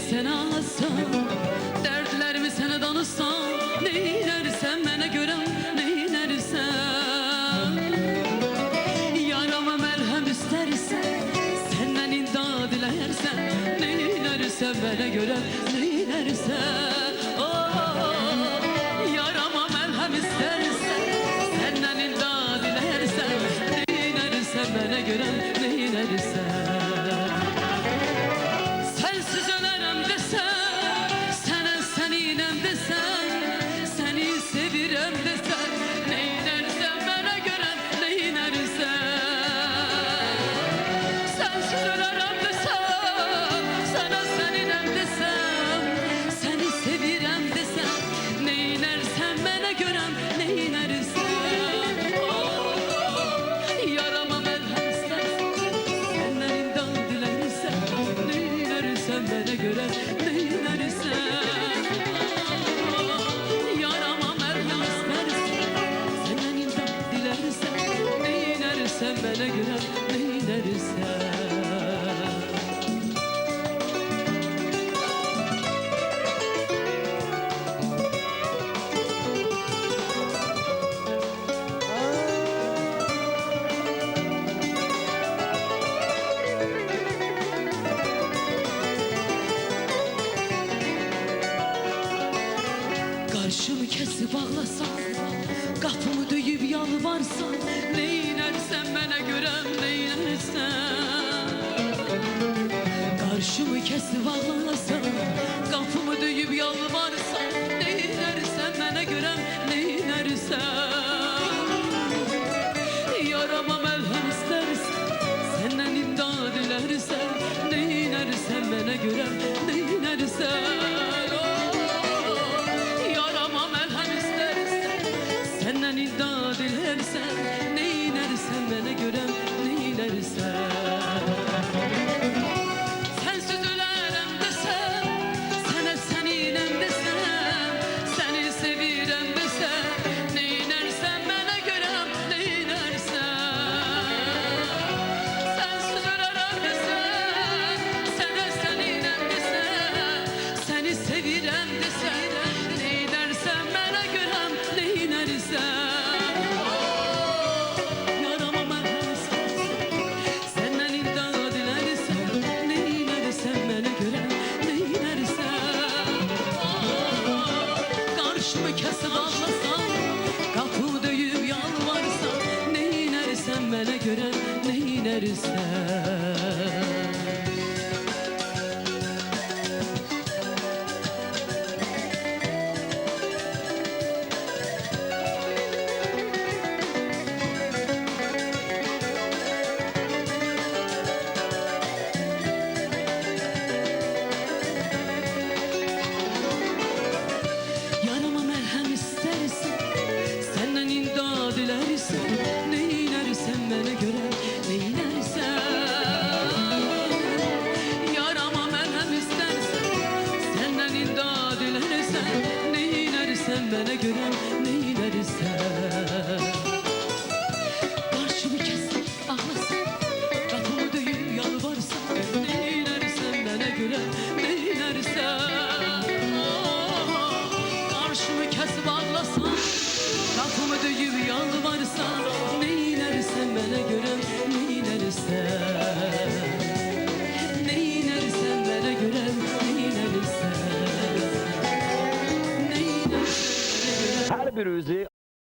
sen ağlasan, dertlerimi sana danışsan, neylersen bana görem, neylersen. Yarama merhem istersen, senden imdad dilersen, neylersen bana görem, neylersen. Yarama merhem istersen, senden imdad dilersen, neylersen bana görem, neylersen. Sensiz ölərəm desən, sənə səninəm desən, səni sevirəm desən, neynərsən mənə görəm, neynərsən. Sensiz ölərəm desən, sənə səninəm desən, səni sevirəm desən, neynərsən mənə görəm, neynərsən. Yarama məlhəm istərsən, səndən imdad dilərsən, neynərsən bana göre, neylersen. Yarama merhem istersen, senden imdad dilersen, neylersen bana göre, neylersen. Karşımı kesip ağlasan, kapımı döyüp yalvarsan, neylersen bana görem, neylersen. Karşımı kesip ağlasan, kapımı döyüp yalvarsan, neylersen bana görem, neylersen. Yarama merhem istersen, senden imdad dilersen, neylersen bana görem, neylersen. Senden imdad dilersen, neylersen bana görem, neylersen. Sensiz ölərəm desem, sənə səninəm desem, səni sevirəm desem, neylersen bana görem, neylersen. Sensiz ölərəm desem, sənə səninəm desem, səni sevirəm desem, neylersen bana görem, neylersen. Karşımı kesip ağlasan, kapımı döyüp yalvarsan, neylersen bana göre, neylersen. Senden imdad dilersen, neylersen bana göre, neylersen. Yarama merhem istersen, senden imdad dilersen, neylersen bana göre, neylersen. Karşımı kesip ağlasan, kapımı döyüp yalvarsan, neylersen bana göre, neylersen. Karşımı kesip ağlasan, kapımı döyüp yalvarsan, neylersen bana göre, neylersen. Neylersen bana göre, neylersen. Her bir özü